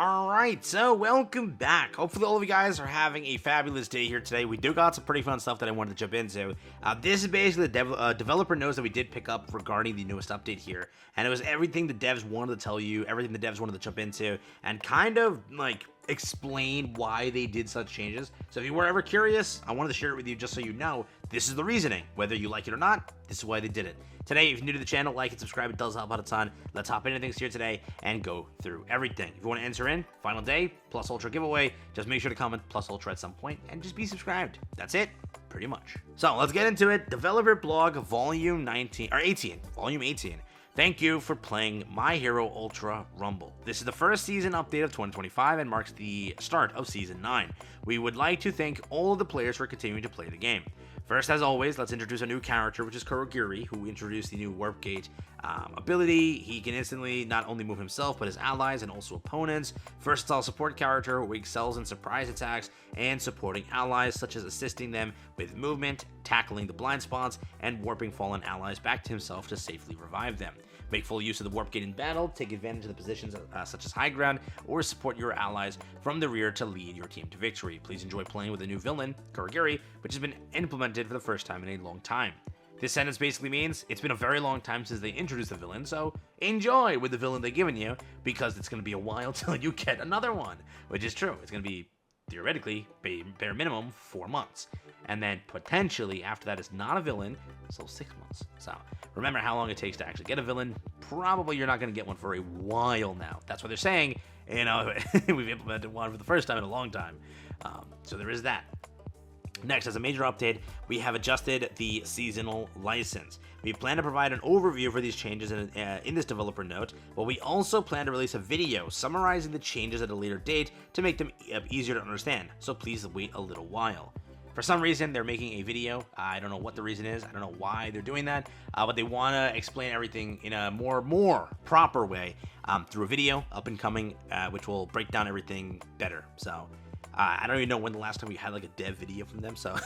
Alright, so welcome back. Hopefully all of you guys are having a fabulous day here today. We do got some pretty fun stuff that I wanted to jump into. This is basically the developer knows that we did pick up regarding the newest update here. And it was everything the devs wanted to tell you, everything the devs wanted to jump into, and kind of like explain why they did such changes. So if you were ever curious, I wanted to share it with you just so you know this is the reasoning. Whether you like it or not, this is why they did it. Today, if you're new to the channel, like and subscribe. It does help out a ton. Let's hop into things here today and go through everything. If you want to enter in, final day, plus ultra giveaway, just make sure to comment plus ultra at some point and just be subscribed. That's it, pretty much. So let's get into it. Developer blog volume 18. Thank you for playing My Hero Ultra Rumble. This is the first season update of 2025 and marks the start of Season 9. We would like to thank all of the players for continuing to play the game. First, as always, let's introduce a new character, which is Kurogiri, who introduced the new Warp Gate ability. He can instantly not only move himself, but his allies and also opponents. Versatile support character who excels in surprise attacks and supporting allies, such as assisting them with movement, tackling the blind spots, and warping fallen allies back to himself to safely revive them. Make full use of the Warp Gate in battle, take advantage of the positions such as high ground, or support your allies from the rear to lead your team to victory. Please enjoy playing with a new villain, Kurogiri, which has been implemented for the first time in a long time. This sentence basically means it's been a very long time since they introduced the villain, so enjoy with the villain they've given you, because it's going to be a while till you get another one, which is true. It's going to be, theoretically, bare minimum, 4 months. And then potentially after that is not a villain, so 6 months. So remember how long it takes to actually get a villain. Probably you're not going to get one for a while now. That's what they're saying. You know, we've implemented one for the first time in a long time. So there is that. Next, as a major update, we have adjusted the seasonal license. We plan to provide an overview for these changes in this developer note, but we also plan to release a video summarizing the changes at a later date to make them easier to understand, so please wait a little while. For some reason, they're making a video. I don't know what the reason is. I don't know why they're doing that, but they want to explain everything in a more proper way through a video up and coming, which will break down everything better. So I don't even know when the last time we had like a dev video from them, so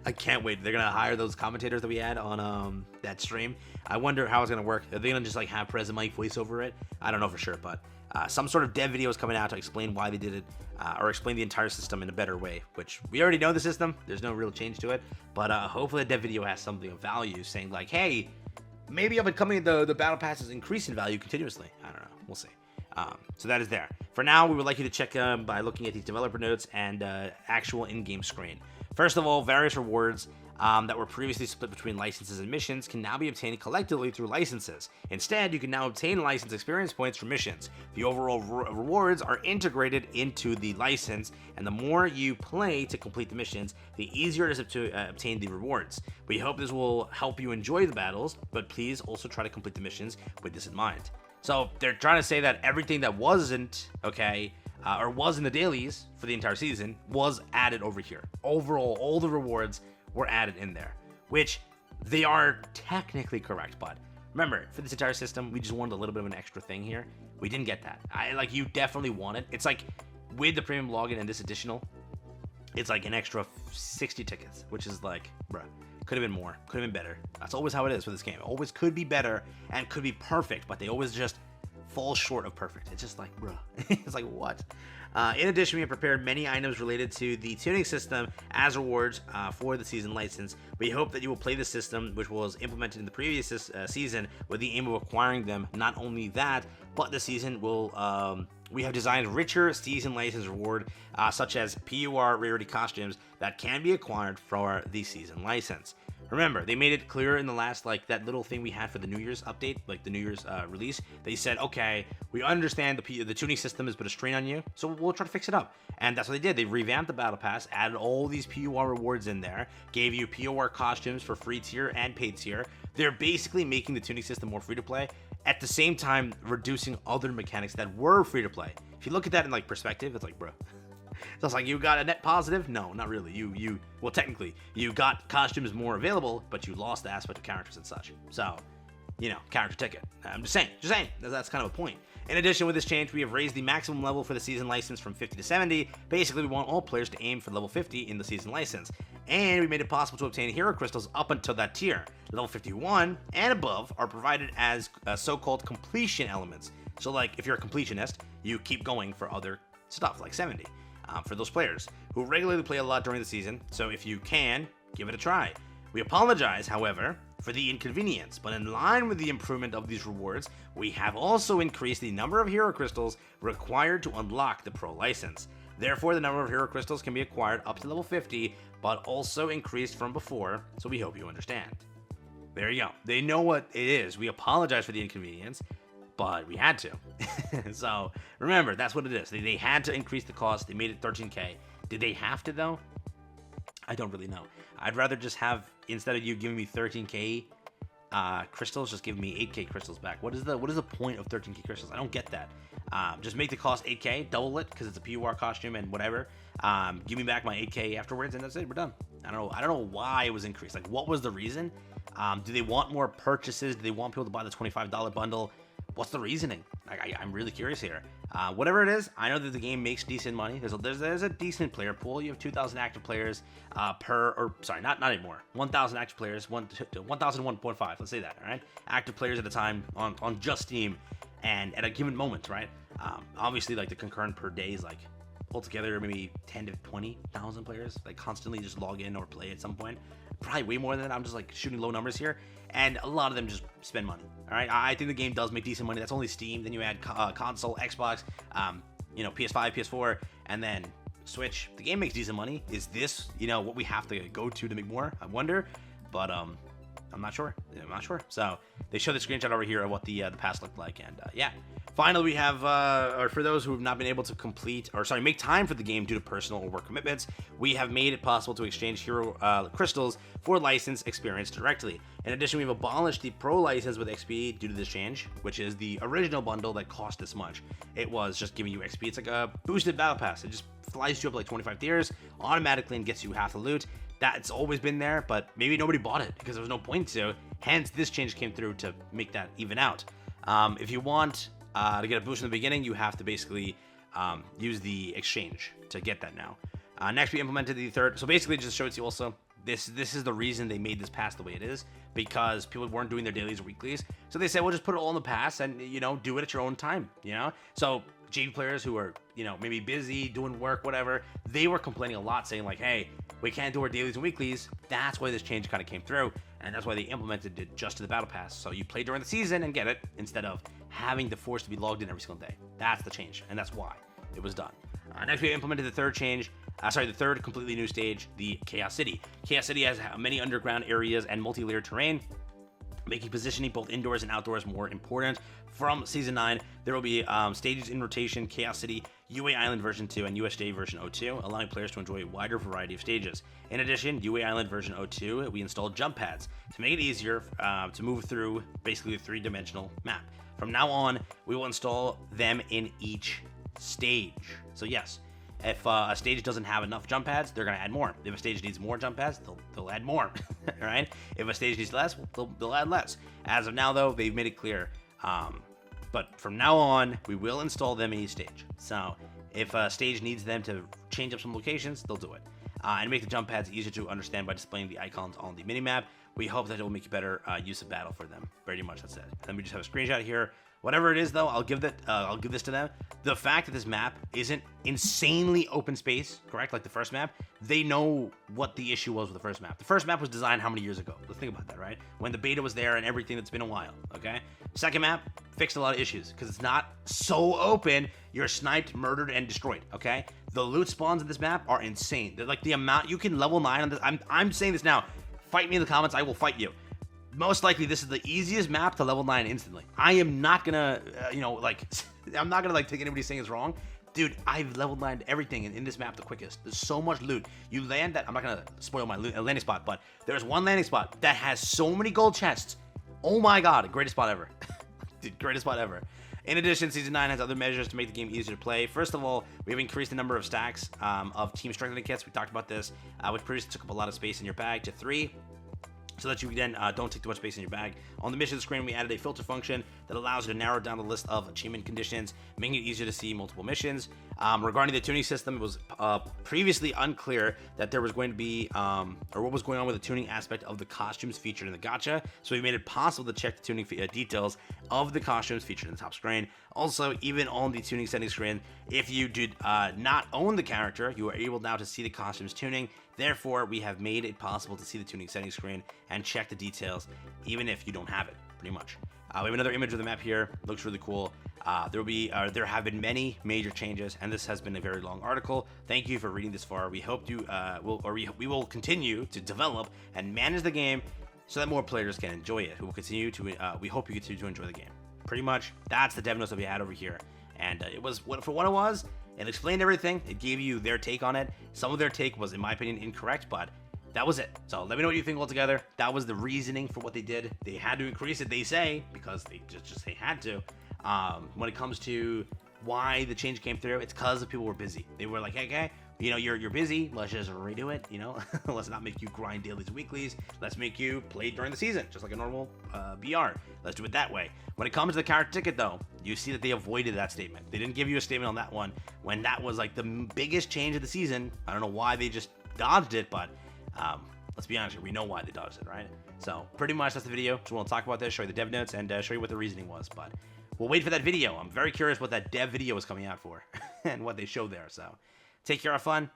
I can't wait. They're gonna hire those commentators that we had on that stream. I wonder how it's gonna work. Are they gonna just like have President Mike voice over it? I don't know for sure, but some sort of dev video is coming out to explain why they did it, or explain the entire system in a better way, which we already know the system. There's no real change to it, but hopefully the dev video has something of value, saying like, hey, maybe up and coming the battle passes increase in value continuously. I don't know. We'll see. So that is there. For now, we would like you to check by looking at these developer notes and actual in-game screen. First of all, various rewards that were previously split between licenses and missions can now be obtained collectively through licenses. Instead, you can now obtain license experience points for missions. The overall rewards are integrated into the license, and the more you play to complete the missions, the easier it is to obtain the rewards. We hope this will help you enjoy the battles, but please also try to complete the missions with this in mind. So they're trying to say that everything that wasn't, or was in the dailies for the entire season was added over here. Overall, all the rewards were added in there, which they are technically correct. But remember, for this entire system, we just wanted a little bit of an extra thing here. We didn't get that. You definitely want it. It's like with the premium login and this additional, it's like an extra 60 tickets, which is like, bruh. Could have been more, could have been better. That's always how it is with this game. It always could be better and could be perfect, but they always just fall short of perfect. It's just like, bruh. It's like, what? In addition, we have prepared many items related to the tuning system as rewards for the season license. We hope that you will play the system, which was implemented in the previous season, with the aim of acquiring them. Not only that, but the season will... we have designed richer season license reward, such as PUR rarity costumes that can be acquired for the season license. Remember, they made it clear in the last, that little thing we had for the New Year's update, the New Year's release. They said, okay, we understand the tuning system has put a strain on you, so we'll try to fix it up. And that's what they did. They revamped the Battle Pass, added all these PUR rewards in there, gave you PUR costumes for free tier and paid tier. They're basically making the tuning system more free to play, at the same time reducing other mechanics that were free to play. If you look at that in perspective, it's like, bro. So it's like, you got a net positive? No, not really. Well, technically, you got costumes more available, but you lost the aspect of characters and such. So, character ticket. I'm just saying. That's kind of a point. In addition, with this change, we have raised the maximum level for the season license from 50 to 70. Basically, we want all players to aim for level 50 in the season license. And we made it possible to obtain hero crystals up until that tier. Level 51 and above are provided as so-called completion elements. So like if you're a completionist, you keep going for other stuff like 70 for those players who regularly play a lot during the season. So if you can, give it a try. We apologize, however, for the inconvenience, but in line with the improvement of these rewards, we have also increased the number of hero crystals required to unlock the pro license. Therefore, the number of hero crystals can be acquired up to level 50, but also increased from before, so we hope you understand. There you go. They know what it is. We apologize for the inconvenience, but we had to. So remember, that's what it is. They had to increase the cost. They made it 13k. Did they have to, though? I don't really know. I'd rather just have, instead of you giving me 13k crystals, just give me 8k crystals back. What is the point of 13k crystals? I don't get that. Just make the cost 8k, double it because it's a PUR costume and whatever. Give me back my 8k afterwards, and that's it. We're done. I don't know why it was increased. Like, what was the reason? Do they want more purchases? Do they want people to buy the $25 bundle? What's the reasoning? I'm really curious here. Whatever it is, I know that the game makes decent money. There's a decent player pool. You have 2,000 active players not anymore. 1,000 active players, 1,001.5. Let's say that, all right? Active players at a time on just Steam, and at a given moment, right? Obviously, like the concurrent per day is like altogether maybe 10 to 20,000 players, like constantly just log in or play at some point. Probably way more than that. I'm just like shooting low numbers here, and a lot of them just spend money. All right, I think the game does make decent money. That's only Steam. Then you add console, Xbox, PS5, PS4, and then Switch. The game makes decent money. Is this what we have to go to make more? I wonder, but I'm not sure. So they show the screenshot over here of what the pass looked like, and yeah. Finally, we have, or for those who have not been able to make time for the game due to personal or work commitments, we have made it possible to exchange hero crystals for license experience directly. In addition, we've abolished the pro license with XP due to this change, which is the original bundle that cost this much. It was just giving you XP. It's like a boosted battle pass. It just flies you up like 25 tiers automatically and gets you half the loot. That's always been there, but maybe nobody bought it because there was no point to. Hence, this change came through to make that even out. If you want to get a boost in the beginning, you have to basically use the exchange to get that now. Next, we implemented the third. So basically, it just shows you also this is the reason they made this pass the way it is, because people weren't doing their dailies or weeklies. So they said, well, just put it all in the pass and do it at your own time. So JV players who are maybe busy doing work, whatever, they were complaining a lot, saying like, hey, we can't do our dailies and weeklies. That's why this change kind of came through, and that's why they implemented it just to the battle pass. So you play during the season and get it instead of having the force to be logged in every single day. That's the change, and that's why it was done. Next, we implemented the third change. The third completely new stage, the Chaos City. Chaos City has many underground areas and multi-layered terrain, making positioning both indoors and outdoors more important. From Season 9, there will be stages in rotation: Chaos City, UA Island version 2, and USJ version 02, allowing players to enjoy a wider variety of stages. In addition, UA Island version 02, we installed jump pads to make it easier to move through basically a three-dimensional map. From now on, we will install them in each stage. So yes, if a stage doesn't have enough jump pads, they're going to add more. If a stage needs more jump pads, they'll add more. All right? If a stage needs less, they'll add less. As of now, though, they've made it clear. But from now on, we will install them in each stage. So if a stage needs them to change up some locations, they'll do it. And make the jump pads easier to understand by displaying the icons on the minimap. We hope that it will make better use of battle for them. Pretty much that's it. Then we just have a screenshot here. Whatever it is, though, I'll give this to them. The fact that this map isn't insanely open space, correct, like the first map, they know what the issue was with the first map. The first map was designed how many years ago? Let's think about that, right? When the beta was there and everything. That's been a while, okay? Second map fixed a lot of issues because it's not so open. You're sniped, murdered, and destroyed, okay? The loot spawns in this map are insane. They're like the amount you can level 9 on this. I'm saying this now. Fight me in the comments. I will fight you. Most likely, this is the easiest map to level 9 instantly. I am not gonna, I'm not gonna take anybody saying it's wrong. Dude, I've leveled 9 everything in this map the quickest. There's so much loot. You land that, I'm not gonna spoil my landing spot, but there's one landing spot that has so many gold chests. Oh my god, greatest spot ever. Dude, greatest spot ever. In addition, Season 9 has other measures to make the game easier to play. First of all, we have increased the number of stacks of team strengthening kits. We talked about this, which previously took up a lot of space in your bag, to 3. So that you then don't take too much space in your bag. On the mission screen, we added a filter function that allows you to narrow down the list of achievement conditions, making it easier to see multiple missions. Regarding the tuning system, it was previously unclear that there was going to be, or what was going on with the tuning aspect of the costumes featured in the gacha, so we made it possible to check the tuning details of the costumes featured in the top screen. Also, even on the tuning settings screen, if you did not own the character, you are able now to see the costumes tuning. Therefore, we have made it possible to see the tuning settings screen and check the details, even if you don't have it, pretty much. We have another image of the map here. Looks really cool. There have been many major changes, and this has been a very long article. Thank you for reading this far. We hope you we will continue to develop and manage the game so that more players can enjoy it. We hope you continue to enjoy the game. Pretty much, that's the dev notes that we had over here, and it was for what it was. It explained everything. It gave you their take on it. Some of their take was, in my opinion, incorrect, but that was it. So let me know what you think altogether. That was the reasoning for what they did. They had to increase it, they say, because they just they had to. When it comes to why the change came through, it's because the people were busy. They were like, hey, okay, you know, you're busy. Let's just redo it. You know, let's not make you grind dailies, weeklies. Let's make you play during the season, just like a normal BR. Let's do it that way. When it comes to the character ticket, though, you see that they avoided that statement. They didn't give you a statement on that one when that was like the biggest change of the season. I don't know why they just dodged it, but let's be honest here, we know why they dodged it, right? So pretty much that's the video. Just want to talk about this, show you the dev notes, and show you what the reasoning was. But we'll wait for that video. I'm very curious what that dev video is coming out for and what they showed there. So take care, have fun.